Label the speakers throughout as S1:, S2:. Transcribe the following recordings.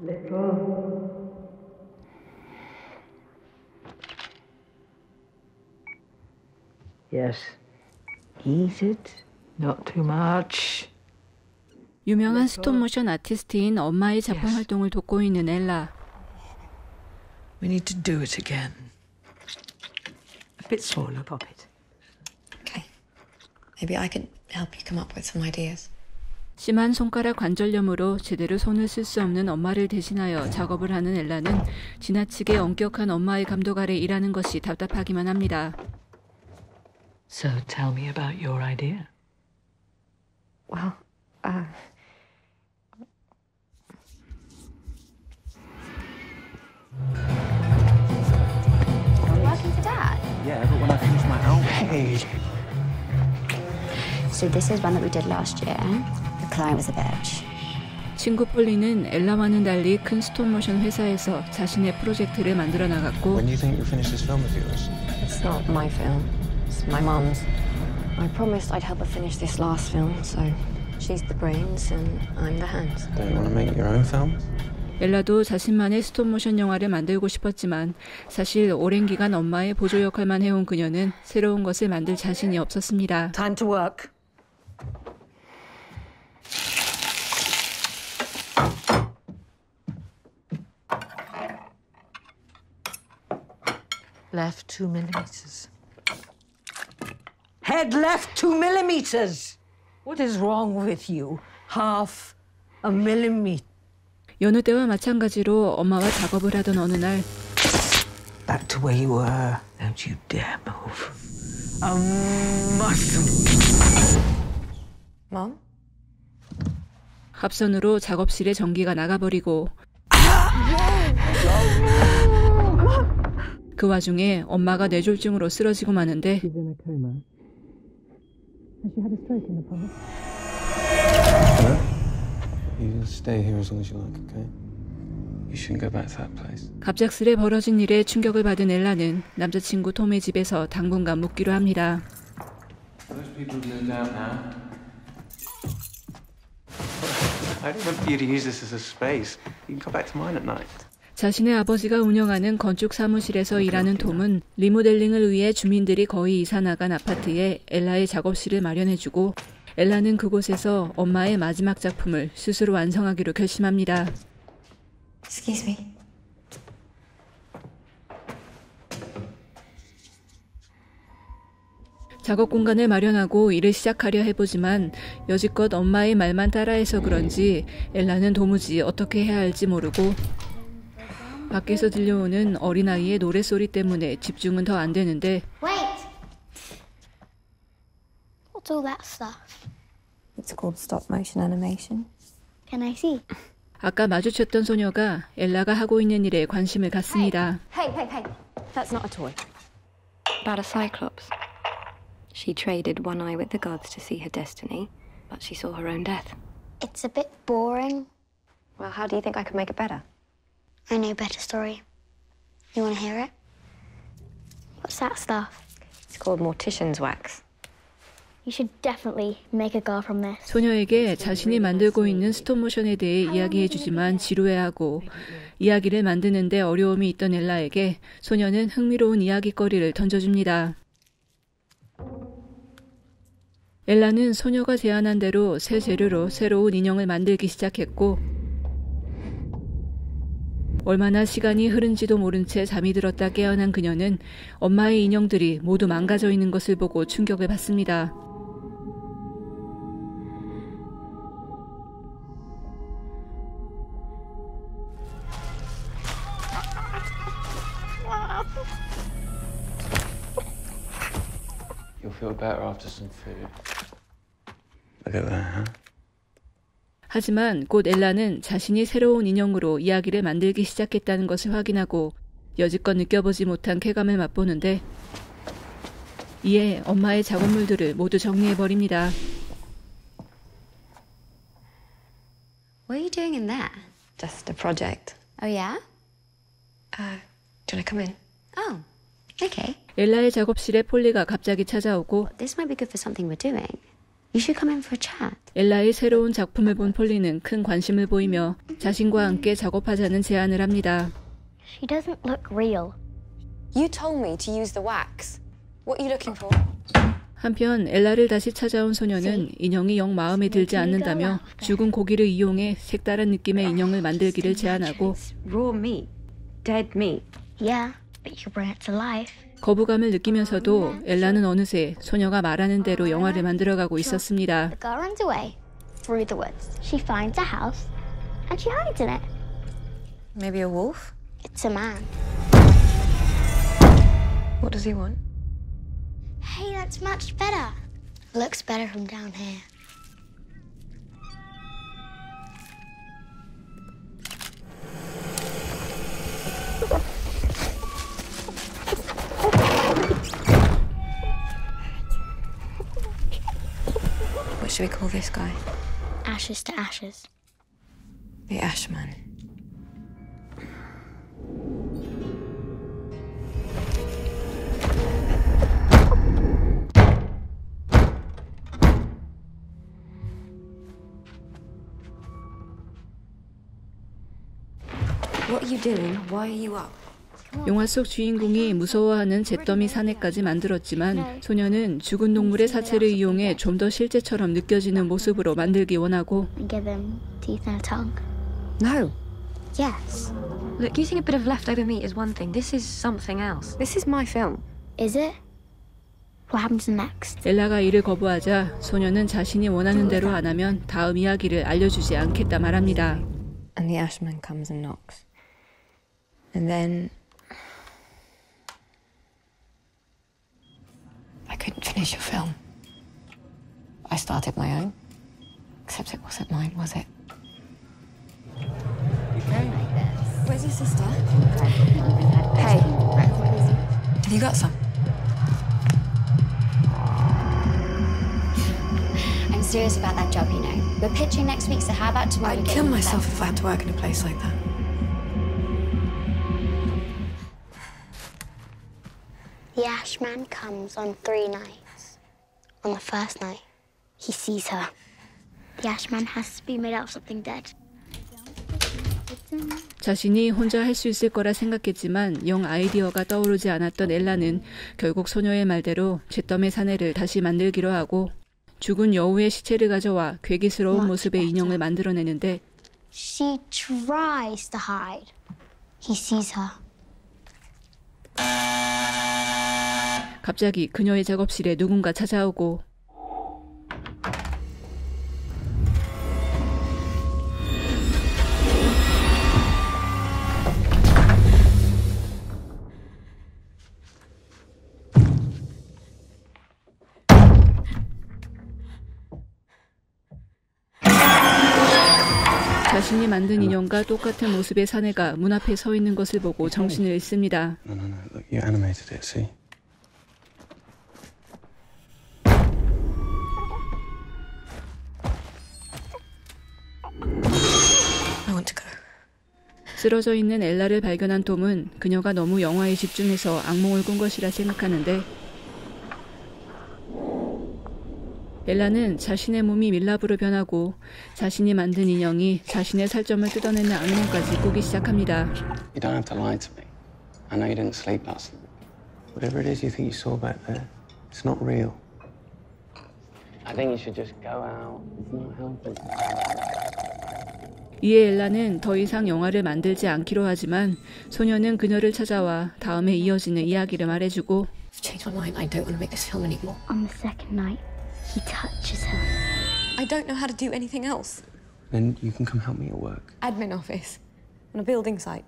S1: Little. Yes. Ease it. Not too much.
S2: 유명한 스톱모션 아티스트인 엄마의 작품 활동을 돕고 있는 엘라.
S1: We need to do it again. A bit smaller, pop it.
S3: Okay. Maybe I could help you come up with some ideas.
S2: 심한 손가락 관절염으로 제대로 손을 쓸 수 없는 엄마를 대신하여 작업을 하는 엘라는 지나치게 엄격한 엄마의 감독 아래 일하는 것이 답답하기만 합니다.
S1: So tell me about your idea.
S3: Well,
S4: working for Dad?
S5: Yeah, but when I finish my album...
S1: Hey.
S4: So this is one that we did last year. The client was a bitch.
S2: 친구 폴리는 엘라와는 달리 큰 스톱모션 회사에서 자신의 프로젝트를 만들어 나갔고
S5: When do you think you'll finish this film of yours?
S3: it's not my film. It's my mum's. I promised I'd help her finish this last film, so she's the brains and I'm the hands.
S5: Don't you want to make your own film?
S2: 엘라도 자신만의 스톱모션 영화를 만들고 싶었지만 사실 오랜 기간 엄마의 보조 역할만 해온 그녀는 새로운 것을 만들 자신이 없었습니다.
S1: Time to work. Left 2 millimeters. Head left 2 millimeters. What is wrong with you? Half a millimeter.
S2: 여느 때와 마찬가지로 엄마와 작업을 하던 어느 날
S1: Back to where you were. Don't you dare move. A muscle.
S3: Mum?
S2: 합선으로 작업실의 전기가 나가버리고 그 와중에 엄마가 뇌졸중으로 쓰러지고 마는데
S5: You stay here as long as you like, okay? You shouldn't go back to that place.
S2: 갑작스레 벌어진 일에 충격을 받은 엘라는 남자친구 톰의 집에서 당분간 묵기로 합니다.
S5: Those people have moved out now. I didn't want you to use this as a space. You can come back to mine at night.
S2: 자신의 아버지가 운영하는 건축 사무실에서 일하는 톰은 리모델링을 위해 주민들이 거의 이사 나간 아파트에 엘라의 작업실을 마련해주고 엘라는 그곳에서 엄마의 마지막 작품을 스스로 완성하기로 결심합니다.
S3: Excuse me.
S2: 작업 공간을 마련하고 일을 시작하려 해보지만 여지껏 엄마의 말만 따라해서 그런지 엘라는 도무지 어떻게 해야 할지 모르고 밖에서 들려오는 어린아이의 노랫소리 때문에 집중은 더 안 되는데
S4: Wait! What's all that stuff?
S3: It's called stop motion animation.
S4: Can I see?
S2: 아까 마주쳤던 소녀가 엘라가 하고 있는 일에 관심을 갖습니다.
S3: Hey. That's not a toy. About a cyclops. She traded one eye with the gods to see her destiny, but she saw her own death.
S4: It's a bit boring.
S3: Well, how do you think I could make it better?
S4: I know a better story. You want to hear it? What's that stuff?
S3: It's called mortician's wax.
S4: You should definitely make a girl from this.
S2: 소녀에게 자신이 만들고 있는 스톱모션에 대해 이야기해주지만 지루해하고 이야기를 만드는데 어려움이 있던 엘라에게 소녀는 흥미로운 이야기거리를 던져줍니다. 엘라는 소녀가 제안한 대로 새 재료로 새로운 인형을 만들기 시작했고 얼마나 시간이 흐른지도 모른 채 잠이 들었다 깨어난 그녀는 엄마의 인형들이 모두 망가져 있는 것을 보고 충격을 받습니다.
S5: You'll feel better after some food. Look at that, huh?
S2: 하지만 곧 엘라는 자신이 새로운 인형으로 이야기를 만들기 시작했다는 것을 확인하고 여지껏 느껴보지 못한 쾌감을 맛보는데 이에 엄마의 작업물들을 모두 정리해버립니다.
S3: What are you doing in there? Just a project.
S4: Oh, yeah?
S3: Do you want to come in?
S4: Oh, okay.
S2: 엘라의 작업실에 폴리가 갑자기 찾아오고
S4: This might be good for something we're doing. You should come in for a chat.
S2: 엘라의 새로운 작품을 본 폴리는 큰 관심을 보이며 자신과 함께 작업하자는 제안을 합니다.
S4: She doesn't look real.
S3: You told me to use the wax. What are you looking for?
S2: 한편 엘라를 다시 찾아온 소녀는 인형이 영 마음에 들지 않는다며 죽은 고기를 이용해 색다른 느낌의 인형을 만들기를 제안하고
S3: Raw meat. Dead meat.
S4: Yeah, but you can bring it to life.
S2: 거부감을 느끼면서도 엘라는 어느새 소녀가 말하는 대로 영화를 만들어가고 있었습니다.
S4: The girl runs away through the woods. She finds a house and she hides in it.
S3: Maybe a wolf?
S4: It's a man.
S3: What does he want?
S4: Hey, that's much better. Looks better from down here.
S3: What should we call this guy?
S4: Ashes to ashes.
S3: The Ashman. What are you doing? Why are you up?
S2: 영화 속 주인공이 무서워하는 잿더미 사내까지 만들었지만 소녀는 죽은 동물의 사체를 이용해 좀 더 실제처럼 느껴지는 모습으로 만들기 원하고
S4: And give him teeth and a tongue.
S3: No.
S4: Yes.
S3: Look, using a bit of leftover meat is one thing. This is something else. This is my film.
S4: Is it? What happens next?
S2: 엘라가 이를 거부하자 소녀는 자신이 원하는 대로 안 하면 다음 이야기를 알려주지 않겠다 말합니다.
S3: And the Ashman comes and knocks. And then I couldn't finish your film. I started my own. Except it wasn't mine, was it? Where's your sister? Hey. Have you got some?
S4: I'm serious about that job, you know. We're pitching next week, so how about tomorrow?
S3: I'd kill myself if I had to work in a place like that.
S4: The Ashman comes on 3 nights. On the first night, he sees her. The Ashman has to be made out of something dead.
S2: 자신이 혼자 할 수 있을 거라 생각했지만 영 아이디어가 떠오르지 않았던 엘라는 결국 소녀의 말대로 잿더미 사내를 다시 만들기로 하고 죽은 여우의 시체를 가져와 괴기스러운 모습의 인형을 만들어내는데
S4: She tries to hide. He sees her.
S2: 갑자기 그녀의 작업실에 누군가 찾아오고 자신이 만든 인형과 똑같은 모습의 사내가 문 앞에 서 있는 것을 보고 정신을 잃습니다.
S5: No. Look, you animated it, see?
S3: I want to go.
S2: 쓰러져 있는 엘라를 발견한 톰은 그녀가 너무 영화에 집중해서 악몽을 꾼 것이라 생각하는데 엘라는 자신의 몸이 밀랍으로 변하고 자신이 만든 인형이 자신의 살점을 뜯어내는 악몽까지 꾸기 시작합니다.
S5: You don't have to lie to me. I know you didn't sleep last night. Whatever it is you think you saw back there, it's not real. I think you should just go out. It's not helping.
S2: 이에 엘라는 더 이상 영화를 만들지 않기로 하지만 소녀는 그녀를 찾아와 다음에 이어지는 이야기를 말해주고
S3: I've changed my mind. I don't want to make this film anymore.
S4: On the second night, he touches her.
S3: I don't know how to do anything else.
S5: Then you can come help me at work.
S3: Admin office. On a building site.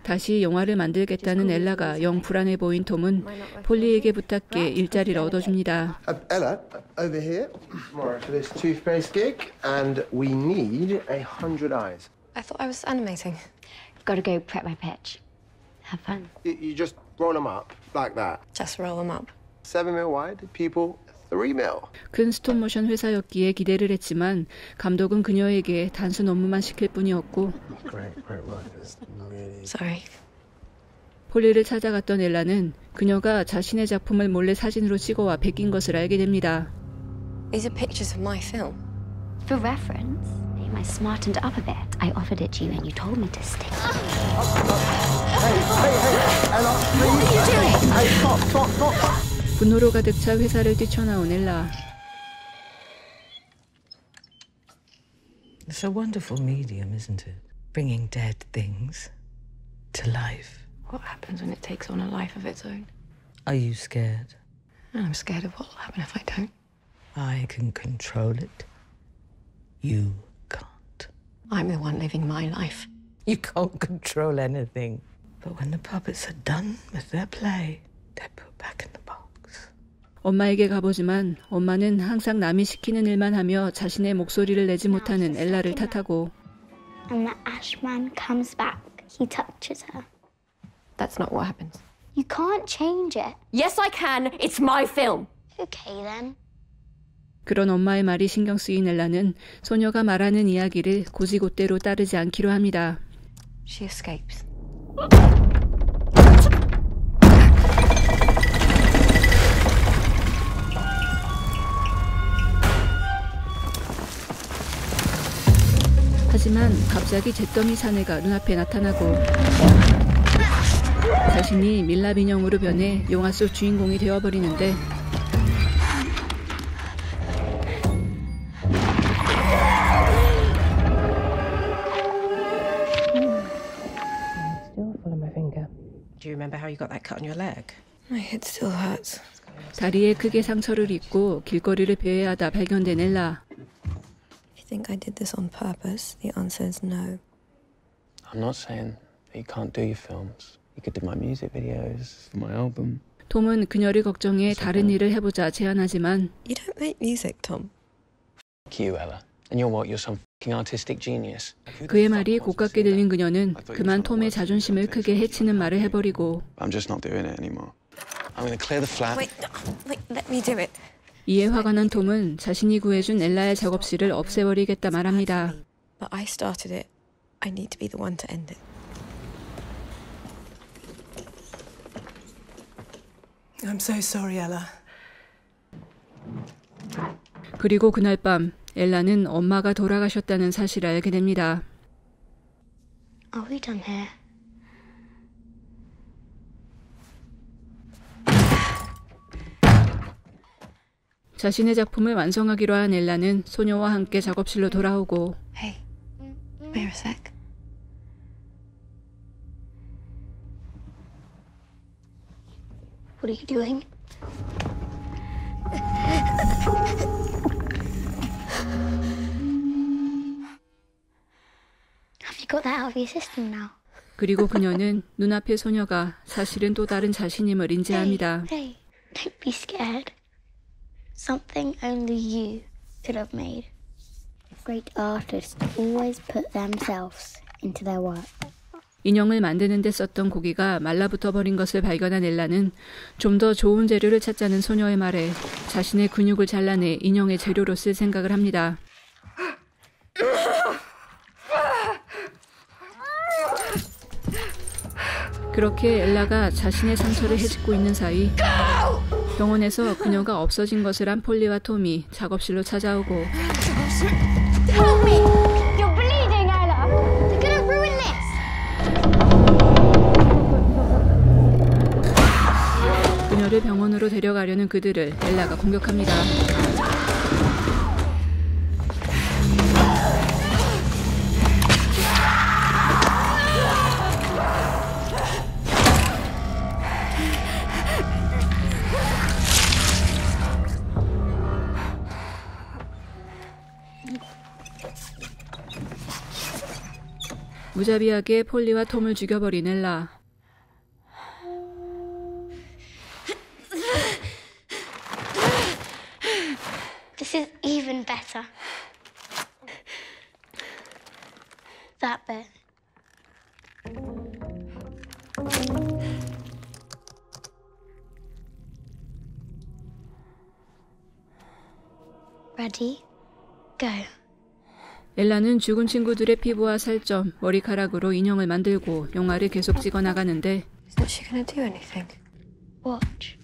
S2: 다시 영화를 만들겠다는 엘라가 영 불안해 보인 톰은 폴리에게 부탁해 일자리를 얻어줍니다.
S6: Ella, over here. Tomorrow for this toothpaste gig, and we need 100 eyes.
S3: I thought I was animating.
S4: Gotta go prep my pitch. Have fun.
S6: You just roll them up like that.
S3: Just roll them up.
S6: 7 mil wide, people 3 mil.
S2: 큰 스톱모션 회사였기에 기대를 했지만 감독은 그녀에게 단순 업무만 시킬 뿐이었고
S6: Great work. Really.
S3: Sorry.
S2: 폴리를 찾아갔던 엘라는 그녀가 자신의 작품을 몰래 사진으로 찍어와 베낀 것을 알게 됩니다.
S3: These are pictures of my film.
S4: For reference, I smartened up a bit. I offered it to you and you told me to stick.
S6: Hey, Ella, please. What are you doing? Hey, stop.
S2: 분노로 가득 차 회사를 뛰쳐나온 엘라.
S1: It's a wonderful medium, isn't it? Bringing dead things to life.
S3: What happens when it takes on a life of its own?
S1: Are you scared?
S3: I'm scared of what will happen if I don't.
S1: I can control it. You can't.
S3: I'm the one living my life.
S1: You can't control anything. But when the puppets are done with their play, they're put back in the box.
S2: 엄마에게 가보지만 엄마는 항상 남이 시키는 일만 하며 자신의 목소리를 내지 못하는 엘라를 탓하고
S4: And the Ashman comes back. He touches her.
S3: That's not what happens.
S4: You can't change it.
S3: Yes, I can. It's my film.
S4: Okay, then.
S2: 그런 엄마의 말이 신경 쓰인 엘라는 소녀가 말하는 이야기를 고지곳대로 따르지 않기로 합니다.
S3: She escapes.
S2: 하지만 갑자기 잿더미 사내가 눈앞에 나타나고 자신이 밀랍 인형으로 변해 영화 속 주인공이 되어버리는데
S7: Still full of my finger. Do you remember how you got that cut on your leg?
S3: My head still hurts.
S2: 다리에 크게 상처를 입고 길거리를 배회하다 발견된 엘라.
S3: If you think I did this on purpose, the answer is no.
S5: I'm not saying that you can't do your films. You could do my music videos for my album.
S2: 톰은 그녀를 걱정해 다른 일을 해보자 제안하지만
S3: You don't make music, Tom.
S5: Fuck you, Ella. And you're what? You're some fucking artistic genius.
S2: 그의 말이 고깝게 들린 그녀는 그만 톰의 자존심을 크게 해치는 말을 해버리고
S5: I'm just not doing it anymore. I'm going to clear the flat.
S3: Wait, let me do it.
S2: 이에 화가 난 톰은 자신이 구해준 엘라의 작업실을 없애버리겠다 말합니다.
S3: But I started it. I need to be the one to end it.
S7: I'm so sorry, Ella.
S2: 그리고 그날 밤 엘라는 엄마가 돌아가셨다는 사실을 알게 됩니다.
S4: Are we done here?
S2: 자신의 작품을 완성하기로 한 엘라는 소녀와 함께 작업실로 돌아오고
S3: Hey, wait a sec.
S4: What are you doing? Have you got that out of your system now?
S2: 그리고 그녀는 눈앞의 소녀가 사실은 또 다른 자신임을 인지합니다.
S4: Hey, don't be scared. Something only you could have made. Great artists always put themselves into their work.
S2: 인형을 만드는 데 썼던 고기가 말라붙어 버린 것을 발견한 엘라는 좀 더 좋은 재료를 찾자는 소녀의 말에 자신의 근육을 잘라내 인형의 재료로 쓸 생각을 합니다. 그렇게 엘라가 자신의 상처를 헤집고 있는 사이 병원에서 그녀가 없어진 것을 안 폴리와 톰이 작업실로 찾아오고
S4: Help me! You're bleeding, Ella! They're gonna ruin this!
S2: 그녀를 병원으로 데려가려는 그들을 엘라가 공격합니다. 무자비하게 폴리와 톰을 죽여버린 엘라.
S4: This is even better. That bit. Ready? Go.
S2: 엘라는 죽은 친구들의 피부와 살점, 머리카락으로 인형을 만들고 영화를 계속 찍어 나가는데
S3: Isn't she gonna do anything?
S4: Watch.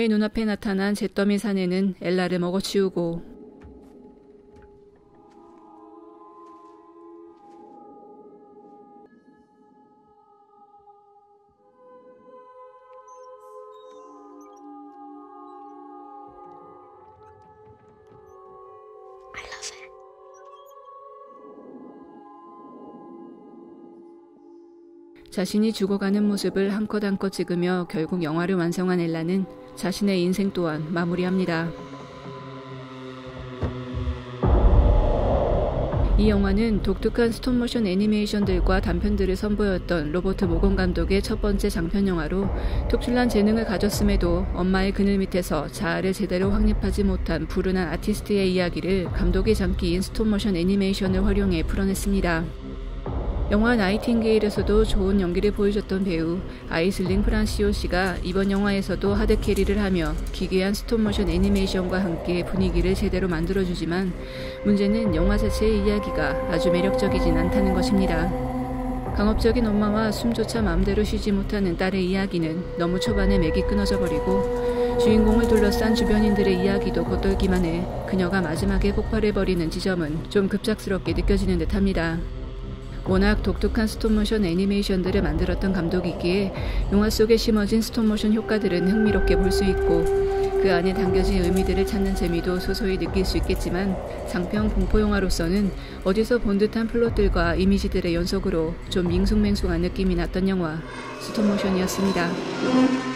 S2: 그녀의 눈앞에 나타난 잿더미 사내는 엘라를 먹어치우고
S4: I love it.
S2: 자신이 죽어가는 모습을 한컷 한컷 찍으며 결국 영화를 완성한 엘라는 자신의 인생 또한 마무리합니다. 이 영화는 독특한 스톱모션 애니메이션들과 단편들을 선보였던 로버트 모건 감독의 첫 번째 장편 영화로 특출난 재능을 가졌음에도 엄마의 그늘 밑에서 자아를 제대로 확립하지 못한 불운한 아티스트의 이야기를 감독의 장기인 스톱모션 애니메이션을 활용해 풀어냈습니다. 영화 나이팅게일에서도 좋은 연기를 보여줬던 배우 아이슬링 프란시오 씨가 이번 영화에서도 하드캐리를 하며 기괴한 스톱모션 애니메이션과 함께 분위기를 제대로 만들어주지만 문제는 영화 자체의 이야기가 아주 매력적이진 않다는 것입니다. 강압적인 엄마와 숨조차 마음대로 쉬지 못하는 딸의 이야기는 너무 초반에 맥이 끊어져 버리고 주인공을 둘러싼 주변인들의 이야기도 겉돌기만 해 그녀가 마지막에 폭발해버리는 지점은 좀 급작스럽게 느껴지는 듯합니다. 워낙 독특한 스톱모션 애니메이션들을 만들었던 감독이기에 영화 속에 심어진 스톱모션 효과들은 흥미롭게 볼 수 있고 그 안에 담겨진 의미들을 찾는 재미도 소소히 느낄 수 있겠지만 장편 공포영화로서는 어디서 본 듯한 플롯들과 이미지들의 연속으로 좀 밍숭맹숭한 느낌이 났던 영화 스톱모션이었습니다.